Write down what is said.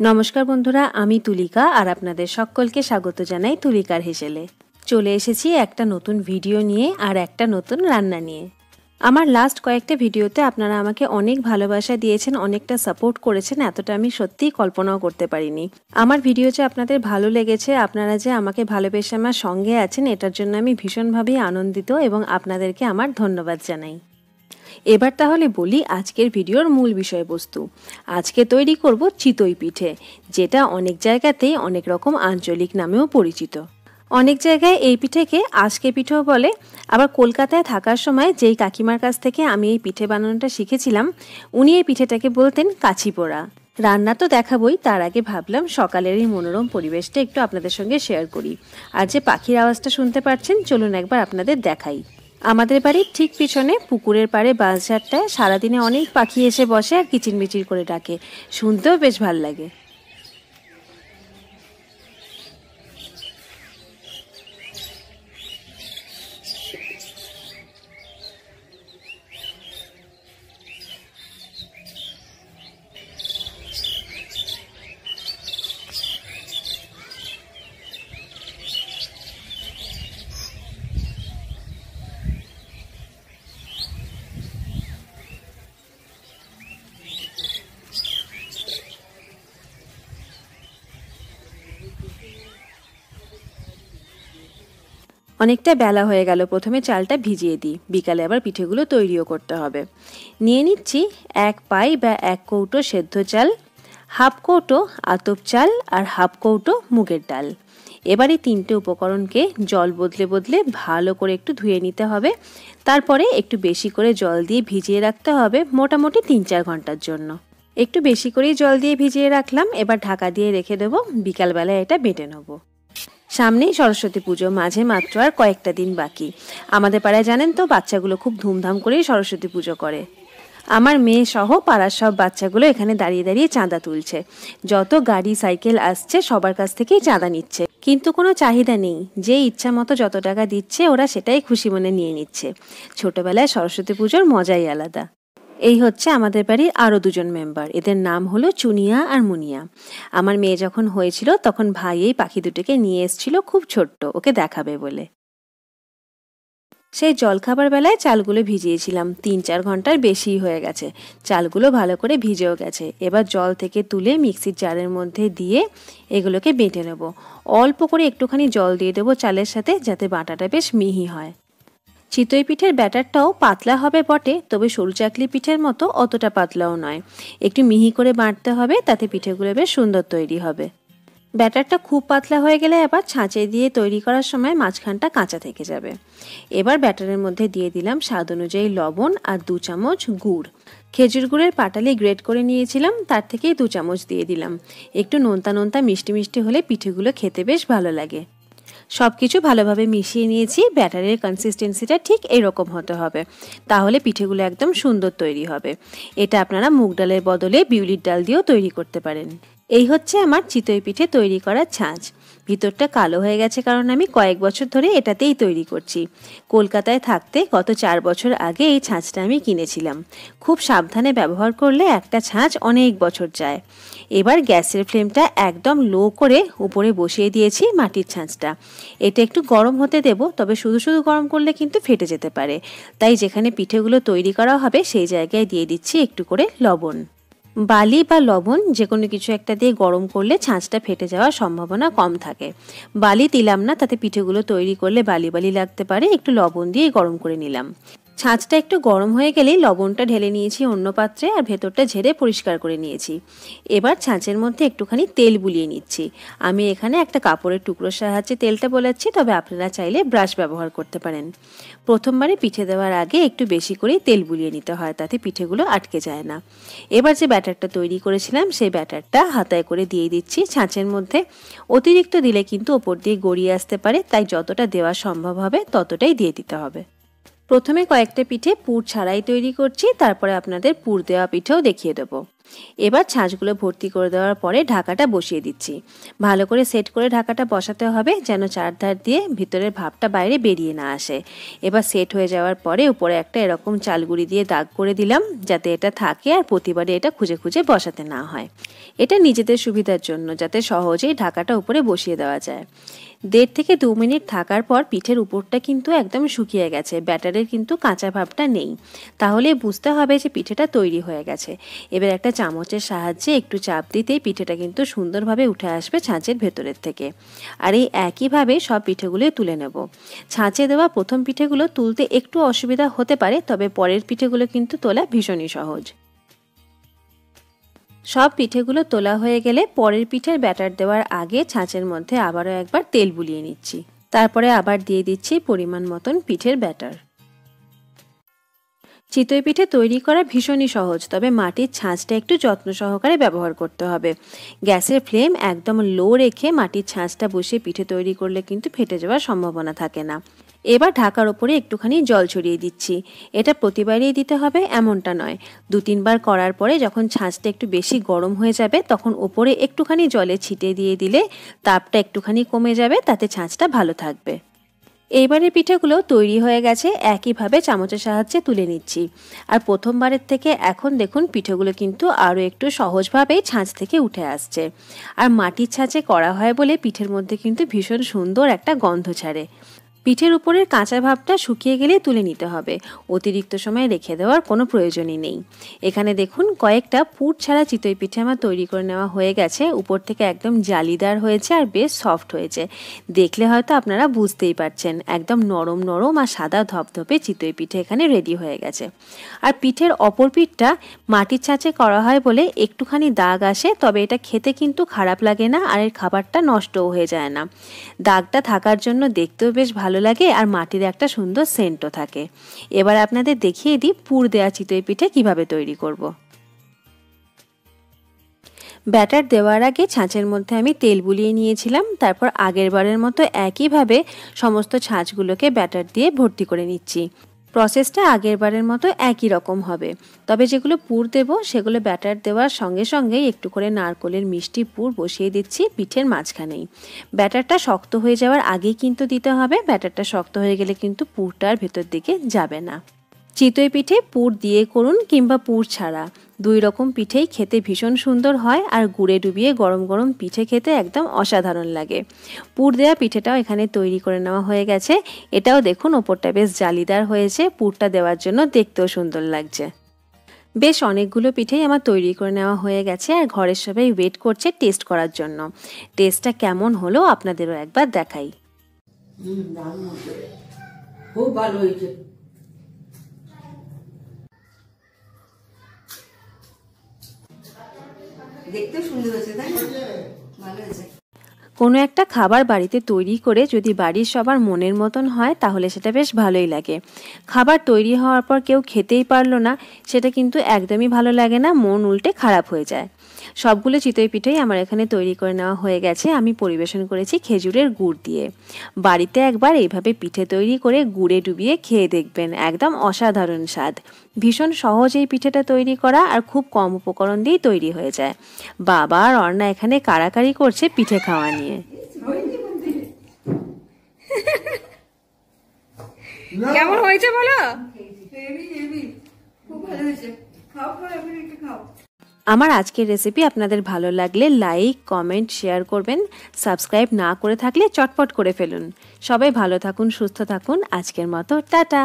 নমস্কার বন্ধুরা, আমি তুলিকা আর আপনাদের সকলকে স্বাগত জানাই তুলিকার হেসেলে। চলে এসেছি একটা নতুন ভিডিও নিয়ে আর একটা নতুন রান্না নিয়ে। আমার লাস্ট কয়েকটা ভিডিওতে আপনারা আমাকে অনেক ভালোবাসা দিয়েছেন, অনেকটা সাপোর্ট করেছেন, এতটা আমি সত্যিই কল্পনাও করতে পারিনি। আমার ভিডিও যে আপনাদের ভালো লেগেছে, আপনারা যে আমাকে ভালোবেসে আমার সঙ্গে আছেন, এটার জন্য আমি ভীষণভাবেই আনন্দিত এবং আপনাদেরকে আমার ধন্যবাদ জানাই। এবার তাহলে বলি আজকের ভিডিওর মূল বিষয়বস্তু। আজকে তৈরি করব চিতই পিঠে, যেটা অনেক জায়গাতেই অনেক রকম আঞ্চলিক নামেও পরিচিত। অনেক জায়গায় এই পিঠেকে আজকে পিঠেও বলে। আবার কলকাতায় থাকার সময় যেই কাকিমার কাছ থেকে আমি এই পিঠে বানানোটা শিখেছিলাম, উনি এই পিঠেটাকে বলতেন কাছি পোড়া। রান্না তো দেখাবই, তার আগে ভাবলাম সকালের এই মনোরম পরিবেশটা একটু আপনাদের সঙ্গে শেয়ার করি। আর যে পাখির আওয়াজটা শুনতে পাচ্ছেন, চলুন একবার আপনাদের দেখাই। আমাদের বাড়ির ঠিক পিছনে পুকুরের পাড়ে বাঁশঝাড়টায় সারাদিনে অনেক পাখি এসে বসে আর কিচিরমিচির করে ডাকে, শুনতেও বেশ ভাল লাগে। অনেকটা বেলা হয়ে গেল, প্রথমে চালটা ভিজিয়ে দিই, বিকালে আবার পিঠেগুলো তৈরিও করতে হবে। নিয়ে নিচ্ছি 1 পাই বা 1 কৌটো সেদ্ধ চাল, হাফ কৌটো আতপ চাল আর হাফ কৌটো মুগের ডাল। এবারে তিনটে উপকরণকে জল বদলে বদলে ভালো করে একটু ধুয়ে নিতে হবে। তারপরে একটু বেশি করে জল দিয়ে ভিজিয়ে রাখতে হবে মোটামুটি 3-4 ঘন্টার জন্য। একটু বেশি করেই জল দিয়ে ভিজিয়ে রাখলাম, এবার ঢাকা দিয়ে রেখে দেবো, বিকালবেলায় এটা বেটে নেবো। সামনেই সরস্বতী পুজো, মাঝে মাত্র আর কয়েকটা দিন বাকি। আমাদের পাড়ায় জানেন তো, বাচ্চাগুলো খুব ধুমধাম করেই সরস্বতী পুজো করে। আমার মেয়ে সহ পাড়ার সব বাচ্চাগুলো এখানে দাঁড়িয়ে দাঁড়িয়ে চাঁদা তুলছে। যত গাড়ি সাইকেল আসছে সবার কাছ থেকেই চাঁদা নিচ্ছে, কিন্তু কোনো চাহিদা নেই, যে ইচ্ছা মতো যত টাকা দিচ্ছে ওরা সেটাই খুশি মনে নিয়ে নিচ্ছে। ছোটবেলায় সরস্বতী পুজোর মজাই আলাদা। এই হচ্ছে আমাদের বাড়ির আরও 2জন মেম্বার, এদের নাম হলো চুনিয়া আর মুনিয়া। আমার মেয়ে যখন হয়েছিল তখন ভাই এই পাখি দুটোকে নিয়ে এসেছিল, খুব ছোট্ট, ওকে দেখাবে বলে। সেই জলখাবার বেলায় চালগুলো ভিজিয়েছিলাম, 3-4 ঘন্টার বেশি হয়ে গেছে। চালগুলো ভালো করে ভিজেও গেছে। এবার জল থেকে তুলে মিক্সির জারের মধ্যে দিয়ে এগুলোকে বেটে নেব। অল্প করে একটুখানি জল দিয়ে দেবো চালের সাথে, যাতে বাটাটা বেশ মিহি হয়। চিতই পিঠের ব্যাটারটাও পাতলা হবে বটে, তবে সরু চাকলি পিঠের মতো অতটা পাতলাও নয়। একটু মিহি করে বাটতে হবে, তাতে পিঠেগুলো বেশ সুন্দর তৈরি হবে। ব্যাটারটা খুব পাতলা হয়ে গেলে আবার ছাঁচে দিয়ে তৈরি করার সময় মাঝখানটা কাঁচা থেকে যাবে। এবার ব্যাটারের মধ্যে দিয়ে দিলাম স্বাদ অনুযায়ী লবণ আর 2 চামচ গুড়। খেজুর গুড়ের পাটালি গ্রেট করে নিয়েছিলাম, তার থেকেই 2 চামচ দিয়ে দিলাম। একটু নোনতা নোনতা মিষ্টি মিষ্টি হলে পিঠেগুলো খেতে বেশ ভালো লাগে। সব কিছু ভালোভাবে মিশিয়ে নিয়েছি। ব্যাটারের কনসিস্টেন্সিটা ঠিক এরকম হতে হবে, তাহলে পিঠেগুলো একদম সুন্দর তৈরি হবে। এটা আপনারা মুগ ডালের বদলে বিউলির ডাল দিয়েও তৈরি করতে পারেন। এই হচ্ছে আমার চিতই পিঠে তৈরি করার ছাঁচ। ভিতরটা কালো হয়ে গেছে কারণ আমি কয়েক বছর ধরে এটাতেই তৈরি করছি। কলকাতায় থাকতে গত 4 বছর আগে এই ছাঁচটা আমি কিনেছিলাম। খুব সাবধানে ব্যবহার করলে একটা ছাঁচ অনেক বছর যায়। এবার গ্যাসের ফ্লেমটা একদম লো করে উপরে বসিয়ে দিয়েছি মাটির ছাঁচটা। এটা একটু গরম হতে দেব, তবে শুধু শুধু গরম করলে কিন্তু ফেটে যেতে পারে। তাই যেখানে পিঠেগুলো তৈরি করা হবে সেই জায়গায় দিয়ে দিচ্ছি একটু করে লবণ। বালি বা লবণ যে কোনো কিছু একটা দিয়ে গরম করলে ছাঁচটা ফেটে যাওয়ার সম্ভাবনা কম থাকে। বালি দিলাম না, তাতে পিঠেগুলো তৈরি করলে বালি বালি লাগতে পারে। একটু লবণ দিয়ে গরম করে নিলাম। ছাঁচটা একটু গরম হয়ে গেলেই লবণটা ঢেলে নিয়েছি অন্য পাত্রে, আর ভেতরটা ঝেড়ে পরিষ্কার করে নিয়েছি। এবার ছাঁচের মধ্যে একটুখানি তেল বুলিয়ে নিচ্ছি। আমি এখানে একটা কাপড়ের টুকরোর সাহায্যে তেলটা বোলাচ্ছি, তবে আপনারা চাইলে ব্রাশ ব্যবহার করতে পারেন। প্রথমবারে পিঠে দেওয়ার আগে একটু বেশি করেই তেল বুলিয়ে নিতে হয়, তাতে পিঠেগুলো আটকে যায় না। এবার যে ব্যাটারটা তৈরি করেছিলাম সেই ব্যাটারটা হাতায় করে দিয়ে দিচ্ছি ছাঁচের মধ্যে। অতিরিক্ত দিলে কিন্তু ওপর দিয়ে গড়িয়ে আসতে পারে, তাই যতটা দেওয়া সম্ভব হবে ততটাই দিয়ে দিতে হবে। প্রথমে কয়েকটা পিঠে পুর ছাড়াই তৈরি করছি, তারপরে আপনাদের পুর দেওয়া পিঠেও দেখিয়ে দেবো। এবার ছাঁচগুলো ভর্তি করে দেওয়ার পরে ঢাকাটা বসিয়ে দিচ্ছি। ভালো করে সেট করে ঢাকাটা বসাতে হবে যেন চারধার দিয়ে ভিতরের ভাপটা বাইরে বেরিয়ে না আসে। এবার সেট হয়ে যাওয়ার পরে উপরে একটা এরকম চালগুড়ি দিয়ে দাগ করে দিলাম যাতে এটা থাকে আর প্রতিবারে এটা খুঁজে খুঁজে বসাতে না হয়। এটা নিজেদের সুবিধার জন্য, যাতে সহজেই ঢাকাটা উপরে বসিয়ে দেওয়া যায়। 1.5 থেকে 2 মিনিট থাকার পর পিঠের উপরটা কিন্তু একদম শুকিয়ে গেছে, ব্যাটারের কিন্তু কাঁচা ভাবটা নেই। তাহলে বুঝতে হবে যে পিঠেটা তৈরি হয়ে গেছে। এবার একটা চামচের সাহায্যে একটু চাপ দিতেই পিঠেটা কিন্তু সুন্দরভাবে উঠে আসবে ছাঁচের ভেতরের থেকে। আর এই একইভাবে সব পিঠেগুলো তুলে নেব। ছাঁচে দেওয়া প্রথম পিঠেগুলো তুলতে একটু অসুবিধা হতে পারে, তবে পরের পিঠেগুলো কিন্তু তোলা ভীষণই সহজ। সব পিঠেগুলো তোলা হয়ে গেলে পরের পিঠের ব্যাটার দেওয়ার আগে ছাঁচের মধ্যে আবারও একবার তেল বুলিয়ে নিচ্ছি। তারপরে আবার দিয়ে দিচ্ছি পরিমাণ মতন পিঠের ব্যাটার। চিতই পিঠে তৈরি করা ভীষণই সহজ, তবে মাটির ছাঁচটা একটু যত্ন সহকারে ব্যবহার করতে হবে। গ্যাসের ফ্লেম একদম লো রেখে মাটির ছাঁচটা বসিয়ে পিঠে তৈরি করলে কিন্তু ফেটে যাওয়ার সম্ভাবনা থাকে না। এবার ঢাকার ওপরে একটুখানি জল ছড়িয়ে দিচ্ছি। এটা প্রতিবারই দিতে হবে এমনটা নয়, 2-3 বার করার পরে যখন ছাঁচটা একটু বেশি গরম হয়ে যাবে তখন ওপরে একটুখানি জলে ছিটিয়ে দিয়ে দিলে তাপটা একটুখানি কমে যাবে, তাতে ছাঁচটা ভালো থাকবে। এইবারের পিঠেগুলো তৈরি হয়ে গেছে, একইভাবে চামচের সাহায্যে তুলে নিচ্ছি। আর প্রথমবারের থেকে এখন দেখুন পিঠেগুলো কিন্তু আরও একটু সহজভাবেই ছাঁচ থেকে উঠে আসছে। আর মাটির ছাঁচে করা হয় বলে পিঠের মধ্যে কিন্তু ভীষণ সুন্দর একটা গন্ধ ছাড়ে। পিঠের উপরের কাঁচা ভাবটা শুকিয়ে গেলে তুলে নিতে হবে, অতিরিক্ত সময় রেখে দেওয়ার কোনো প্রয়োজনই নেই। এখানে দেখুন কয়েকটা পুর ছাড়া চিতই পিঠে আমার তৈরি করে নেওয়া হয়ে গেছে। উপর থেকে একদম জালিদার হয়েছে আর বেশ সফট হয়েছে। দেখলে হয়তো আপনারা বুঝতেই পারছেন, একদম নরম নরম আর সাদা ধপধপে চিতই পিঠে এখানে রেডি হয়ে গেছে। আর পিঠের অপর পিঠটা মাটির ছাঁচে করা হয় বলে একটুখানি দাগ আসে, তবে এটা খেতে কিন্তু খারাপ লাগে না আর এর খাবারটা নষ্টও হয়ে যায় না। দাগটা থাকার জন্য দেখতেও বেশ ভালো লাগে আর মাটির একটা সুন্দর সেন্টও থাকে। এবার আপনাদের দেখিয়ে দিই পুর দেওয়া চিতই পিঠে কিভাবে তৈরি করব। ব্যাটার দেওয়ার আগে ছাঁচের মধ্যে আমি তেল বুলিয়ে নিয়েছিলাম, তারপর আগের বারের মতো একইভাবে সমস্ত ছাঁচগুলোকে ব্যাটার দিয়ে ভর্তি করে নিচ্ছি। প্রসেসটা আগের বারের মতো একই রকম হবে, তবে যেগুলো পুর দেব সেগুলো ব্যাটার দেওয়ার সঙ্গে সঙ্গেই একটু করে নারকোলের মিষ্টি পুর বসিয়ে দিচ্ছি পিঠের মাঝখানেই। ব্যাটারটা শক্ত হয়ে যাওয়ার আগেই কিন্তু দিতে হবে, ব্যাটারটা শক্ত হয়ে গেলে কিন্তু পুরটার ভেতর দিকে যাবে না। চিতই পিঠে পুর দিয়ে করুন কিংবা পুর ছাড়া, 2 রকম পিঠেই খেতে ভীষণ সুন্দর হয় আর গুড়ে ডুবিয়ে গরম গরম পিঠে খেতে একদম অসাধারণ লাগে। পুর দেওয়া পিঠেটাও এখানে তৈরি করে নেওয়া হয়ে গেছে। এটাও দেখুন ওপরটা বেশ জালিদার হয়েছে, পুরটা দেওয়ার জন্য দেখতেও সুন্দর লাগছে। বেশ অনেকগুলো পিঠেই আমার তৈরি করে নেওয়া হয়ে গেছে আর ঘরের সবাই ওয়েট করছে টেস্ট করার জন্য। টেস্টটা কেমন হলো আপনাদেরও একবার দেখাই। খুব ভালো হয়েছে। দেখতে সুন্দর হয়েছে, তাই না? ভালো হয়েছে। কোনো একটা খাবার বাড়িতে তৈরি করে যদি বাড়ির সবার মনের মতন হয় তাহলে সেটা বেশ ভালোই লাগে। খাবার তৈরি হওয়ার পর কেউ খেতেই পারলো না, সেটা কিন্তু একদমই ভালো লাগে না, মন উল্টে খারাপ হয়ে যায়। সবগুলো চিতই পিঠেই আমার এখানে তৈরি করে নেওয়া হয়ে গেছে। আমি পরিবেশন করেছি খেজুরের গুড় দিয়ে। বাড়িতে একবার এইভাবে পিঠে তৈরি করে গুড়ে ডুবিয়ে খেয়ে দেখবেন, একদম অসাধারণ স্বাদ। ভীষণ সহজ এই পিঠেটা তৈরি করা আর খুব কম উপকরণ দিয়েই তৈরি হয়ে যায়। বাবা আর অর্ণা এখানে কাড়াকাড়ি করছে পিঠে খাওয়া নিয়ে। কেমন হয়েছে বলো? খুব ভালো হয়েছে। খাও খাও, এখন একটু খাও। আমার আজকের রেসিপি আপনাদের ভালো লাগলে লাইক, কমেন্ট, শেয়ার করবেন। সাবস্ক্রাইব না করে থাকলে চটপট করে ফেলুন। সবাই ভালো থাকুন, সুস্থ থাকুন। আজকের মতো টাটা।